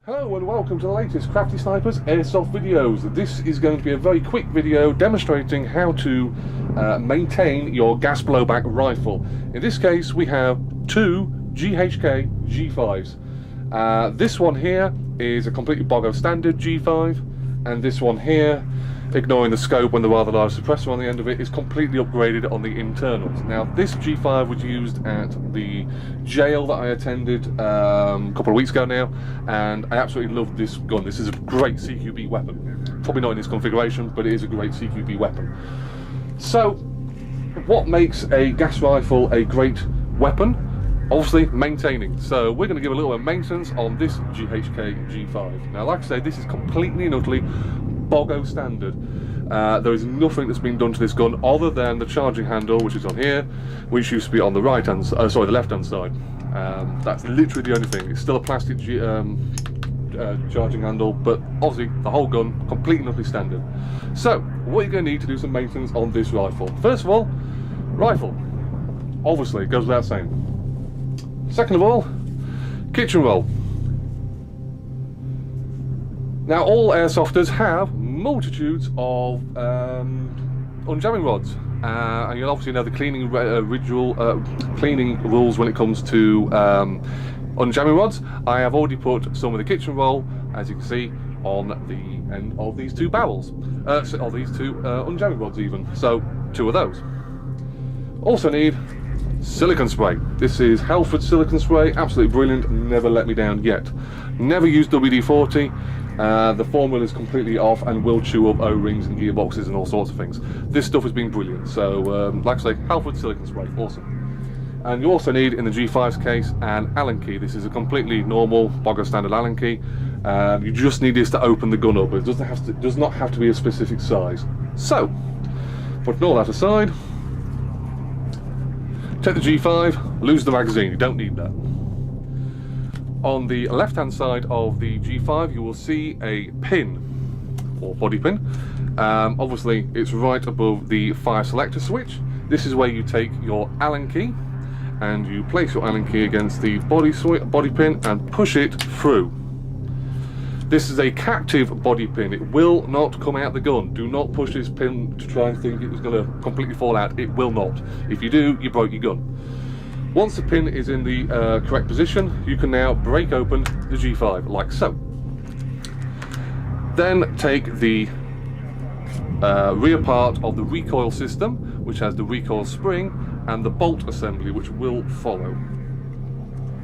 Hello and welcome to the latest CraftySniper's Airsoft videos. This is going to be a very quick video demonstrating how to maintain your gas blowback rifle. In this case we have two GHK G5s. This one here is a completely bog standard G5, and this one here, ignoring the scope and the rather large suppressor on the end of it, is completely upgraded on the internals. Now this G5 was used at the jail that I attended a couple of weeks ago now, and I absolutely love this gun. This is a great CQB weapon. Probably not in this configuration, but it is a great CQB weapon. So what makes a gas rifle a great weapon? Obviously maintaining. So we're going to give a little bit of maintenance on this GHK G5. Now like I say, this is completely and utterly boggo standard. There is nothing that's been done to this gun other than the charging handle, which is on here, which used to be on the right hand, sorry, the left hand side. That's literally the only thing. It's still a plastic charging handle, but obviously the whole gun completely and utterly standard. So what you're going to need to do some maintenance on this rifle. First of all, rifle. Obviously, it goes without saying. Second of all, kitchen roll. Now all airsofters have multitudes of unjamming rods, and you'll obviously know the cleaning cleaning rules when it comes to unjamming rods. I have already put some of the kitchen roll, as you can see, on the end of these two barrels, of these two unjamming rods even, so two of those. Also need silicone spray. This is Halford silicone spray, absolutely brilliant, never let me down yet. Never used WD-40. The formula is completely off and will chew up O-rings and gearboxes and all sorts of things. This stuff has been brilliant. So like I say, Halford silicone spray, awesome. And you also need, in the G5's case, an Allen key. This is a completely normal bogger standard Allen key. You just need this to open the gun up. It does not have to be a specific size. So putting all that aside, take the G5, lose the magazine. You don't need that. On the left hand side of the G5 you will see a pin, or body pin. Obviously it's right above the fire selector switch. This is where you take your Allen key and you place your Allen key against the body pin and push it through. This is a captive body pin. It will not come out the gun. Do not push this pin to try and think it was going to completely fall out. It will not. If you do, you broke your gun. Once the pin is in the correct position, you can now break open the G5, like so. Then take the rear part of the recoil system, which has the recoil spring and the bolt assembly, which will follow,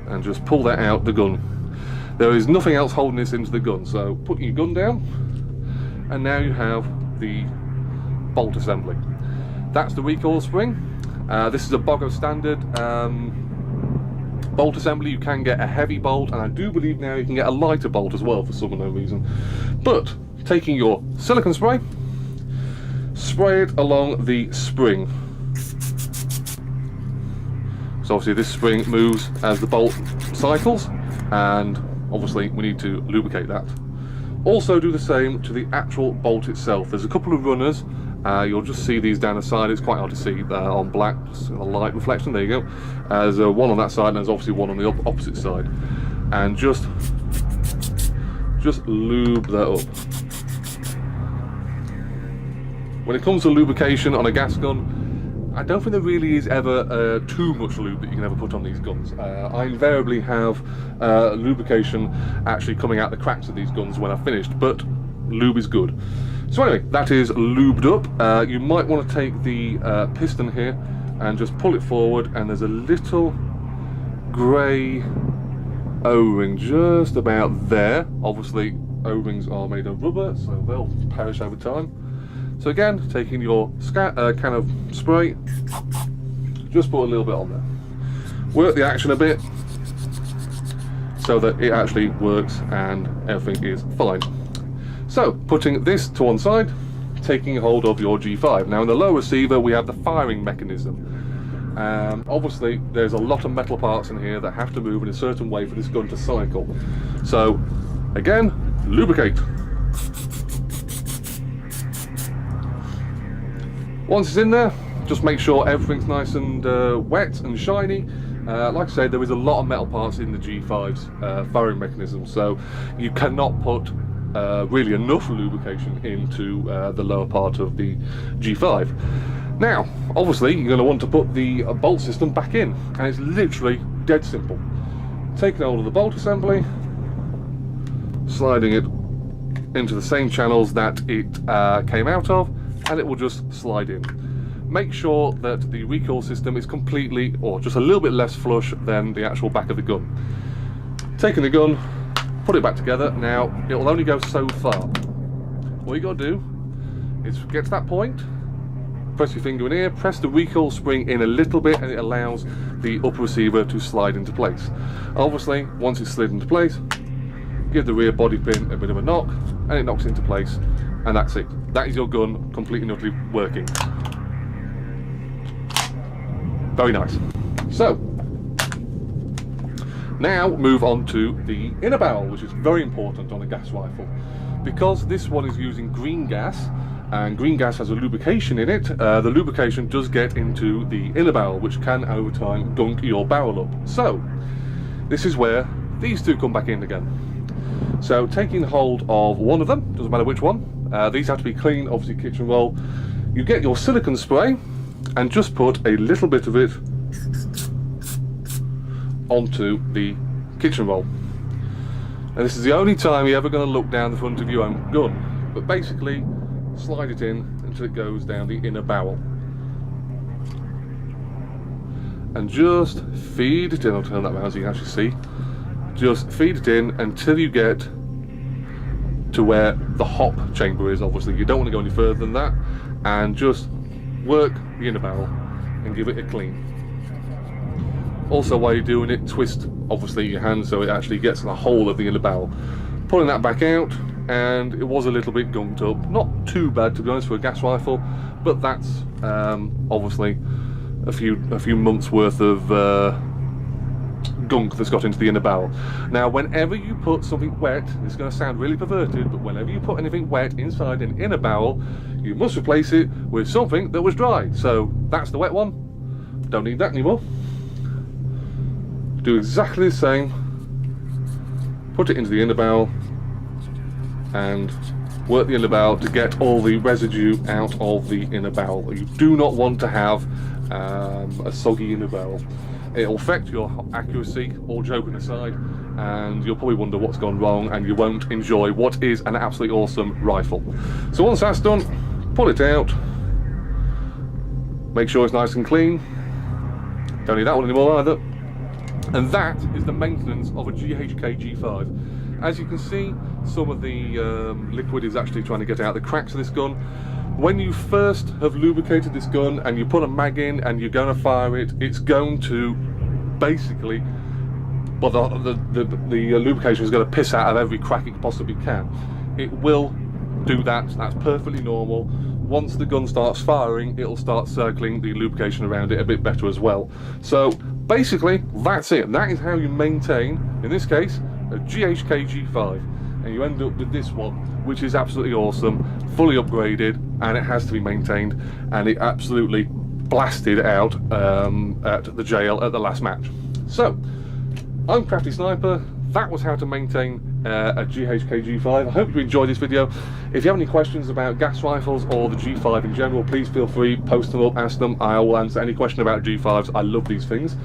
and just pull that out the gun. There is nothing else holding this into the gun, so put your gun down, and now you have the bolt assembly. That's the recoil spring. This is a boggo standard bolt assembly. You can get a heavy bolt, and I do believe now you can get a lighter bolt as well for some unknown reason. But taking your silicone spray, spray it along the spring. So obviously this spring moves as the bolt cycles, and obviously we need to lubricate that. Also do the same to the actual bolt itself. There's a couple of runners. You'll just see these down the side. It's quite hard to see on black, just a light reflection. There you go. There's one on that side, and there's obviously one on the opposite side. And just lube that up. When it comes to lubrication on a gas gun, I don't think there really is ever too much lube that you can ever put on these guns. I invariably have lubrication actually coming out the cracks of these guns when I've finished, but lube is good. So anyway, that is lubed up. You might want to take the piston here and just pull it forward, and there's a little grey O-ring just about there. Obviously O-rings are made of rubber, so they'll perish over time. So again, taking your can of spray, just put a little bit on there. Work the action a bit so that it actually works and everything is fine. So putting this to one side, taking hold of your G5. Now in the low receiver we have the firing mechanism. Obviously there's a lot of metal parts in here that have to move in a certain way for this gun to cycle. So again, lubricate. Once it's in there, just make sure everything's nice and wet and shiny, Like I said, there is a lot of metal parts in the G5's firing mechanism, so you cannot put really enough lubrication into the lower part of the G5. Now, obviously, you're going to want to put the bolt system back in, and it's literally dead simple. Taking hold of the bolt assembly, sliding it into the same channels that it came out of, and it will just slide in. Make sure that the recoil system is completely, or just a little bit less flush than the actual back of the gun. Taking the gun, put it back together. Now, it will only go so far. What you got to do is get to that point, press your finger in here, press the recoil spring in a little bit, and it allows the upper receiver to slide into place. Obviously, once it's slid into place, give the rear body pin a bit of a knock, and it knocks into place, and that's it. That is your gun completely and utterly working. Very nice. So, now move on to the inner barrel, which is very important on a gas rifle. Because this one is using green gas, and green gas has a lubrication in it, the lubrication does get into the inner barrel, which can over time gunk your barrel up. So, this is where these two come back in again. So, taking hold of one of them, doesn't matter which one, these have to be clean, obviously kitchen roll. You get your silicone spray, and just put a little bit of it onto the kitchen roll. And this is the only time you're ever going to look down the front of your own gun, but basically slide it in until it goes down the inner barrel, and just feed it in. I'll turn that around so you can actually see. Just feed it in until you get to where the hop chamber is. Obviously you don't want to go any further than that, and just work the inner barrel and give it a clean. Also, while you're doing it, twist obviously your hand so it actually gets in the whole of the inner barrel. Pulling that back out, and it was a little bit gunked up. Not too bad, to be honest, for a gas rifle, but that's obviously a few months worth of gunk that's got into the inner barrel. Now, whenever you put something wet, this is going to sound really perverted, but whenever you put anything wet inside an inner barrel, you must replace it with something that was dry. So that's the wet one. Don't need that anymore. Do exactly the same. Put it into the inner barrel and work the inner barrel to get all the residue out of the inner barrel. You do not want to have a soggy inner barrel. It'll affect your accuracy, all joking aside, and you'll probably wonder what's gone wrong, and you won't enjoy what is an absolutely awesome rifle. So once that's done, pull it out, make sure it's nice and clean. Don't need that one anymore either. And that is the maintenance of a GHK G5. As you can see, some of the liquid is actually trying to get out the cracks of this gun. When you first have lubricated this gun and you put a mag in and you're going to fire it, it's going to basically, well, the lubrication is going to piss out of every crack it possibly can. It will do that. That's perfectly normal. Once the gun starts firing, it'll start circling the lubrication around it a bit better as well. So basically, that's it. That is how you maintain, in this case, a GHK G5. And you end up with this one, which is absolutely awesome, fully upgraded, and it has to be maintained, and it absolutely blasted out at the jail at the last match. So, I'm CraftySniper. That was how to maintain a GHK G5. I hope you enjoyed this video. If you have any questions about gas rifles or the G5 in general, please feel free, post them up, ask them. I will answer any question about G5s. I love these things.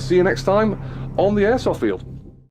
See you next time on the airsoft field.